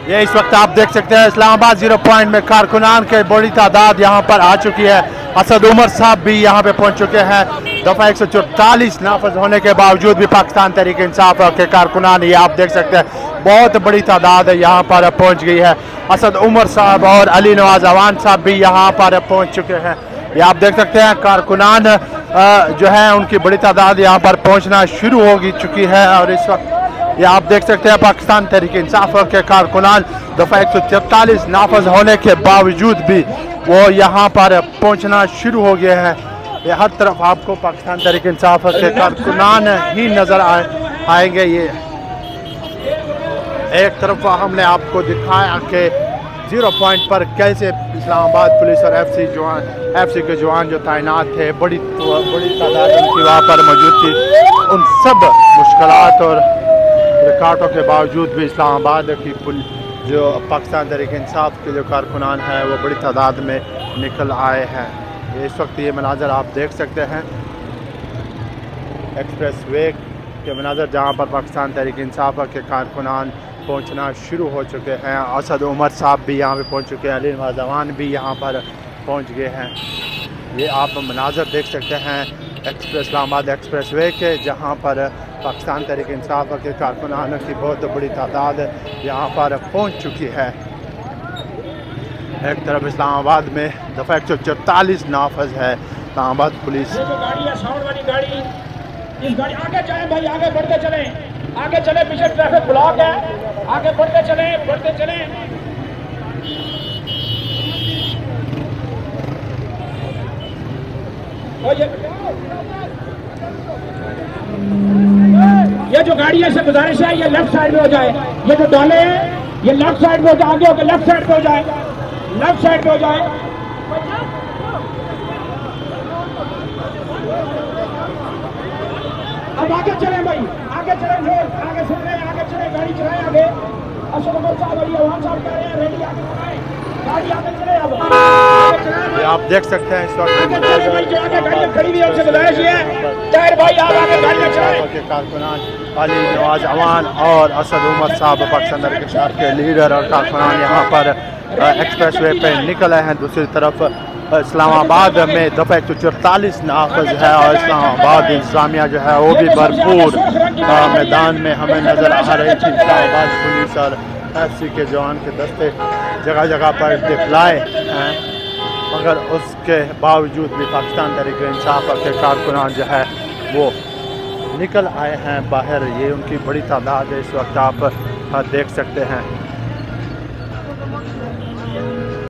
ये इस वक्त आप देख सकते हैं इस्लामाबाद 0 पॉइंट में कारकुनान के बड़ी तादाद यहाँ पर आ चुकी है। असद उमर साहब भी यहाँ पे पहुँच चुके हैं। दफ़ा 144 नाफज होने के बावजूद भी पाकिस्तान तहरीक इंसाफ के कारकुनान, ये आप देख सकते हैं बहुत बड़ी तादाद यहाँ पर पहुँच गई है। असद उमर साहब और अली नवाज अवान साहब भी यहाँ पर पहुँच चुके हैं। ये आप देख सकते हैं कारकुनान जो है उनकी बड़ी तादाद यहाँ पर पहुँचना शुरू हो चुकी है। और इस वक्त ये आप देख सकते हैं पाकिस्तान तहरीक इंसाफ के कारकुनान दफ़ा 144 नाफज होने के बावजूद भी वो यहाँ पर पहुँचना शुरू हो गए हैं। ये हर तरफ आपको पाकिस्तान तहरीक इंसाफ के कारकुनान ही नज़र आएंगे। ये एक तरफ हमने आपको दिखाया कि 0 पॉइंट पर कैसे इस्लामाबाद पुलिस और एफसी के जवान जो तैनात थे, बड़ी तादाद उनकी वहाँ पर मौजूद थी। उन सब मुश्किलात और रुकावटों के बावजूद भी इस्लामाबाद की जो पाकिस्तान तहरीक इंसाफ के जो कारकुनान हैं वो बड़ी तादाद में निकल आए हैं। इस वक्त ये मनाजर आप देख सकते हैं एक्सप्रेस वे के मनाजर, जहाँ पर पाकिस्तान तहरीक इंसाफ के कारकुनान पहुँचना शुरू हो चुके हैं। असद उमर साहब भी यहाँ पे पहुँच चुके हैं, अली नवाज अवान भी यहाँ पर पहुँच गए हैं। ये आप मनाजर देख सकते हैं इस्लामाबाद एक्सप्रेस वे के, जहाँ पर पाकिस्तान तहरीक इंसाफ के कारकुनानों की बहुत बड़ी तादाद यहाँ पर पहुँच चुकी है। एक तरफ इस्लामाबाद में दफ़ा 144 नाफज है। इस्लामाबाद पुलिस इस गाड़ी आगे जाए भाई, आगे बढ़ते चले, आगे चले, पीछे ट्रैफिक ब्लॉक है, आगे बढ़ते चले, बढ़ते चले। ये जो गाड़ी है, से गुजारिश है ये लेफ्ट साइड में हो जाए। ये जो डाले हैं ये लेफ्ट साइड में हो जाए, आगे होकर लेफ्ट साइड पे हो जाए, लेफ्ट साइड पे हो जाए। अब आगे चले भाई, आगे चले, आगे सुन रहे हैं, आगे चले, गाड़ी चलाएं आगे। असद उमर साहब, अली अवान साहब कह रहे हैं रेडी, आगे चलाएं, गाड़ी आगे चले। अब ये आप देख सकते हैं इस वक्त आगे चले भाई, जो आगे गाड़ियां खड़ी हुई है उनसे गुजारिश है टायर भाई आप आगे गाड़ियां चलाएं। के कारकुनान अली नवाज अवान और असद उमर साहब पाकिस्तान तहरीक इंसाफ के लीडर और कारकुनान यहाँ पर एक्सप्रेस वे पे निकल आए हैं। दूसरी तरफ इस्लामाबाद में दफ़ा 144 नाफज है और इस्लामाबाद इंतजामिया जो है वो भी भरपूर मैदान में हमें नज़र आ रही थी। इस्लामाबाद पुलिस और एफसी के जवान के दस्ते जगह जगह पर डिप्लॉय हैं, मगर उसके बावजूद भी पाकिस्तान तहरीक इंसाफ के कारकुनान जो है वो निकल आए हैं बाहर। ये उनकी बड़ी तादाद है, इस वक्त आप देख सकते हैं।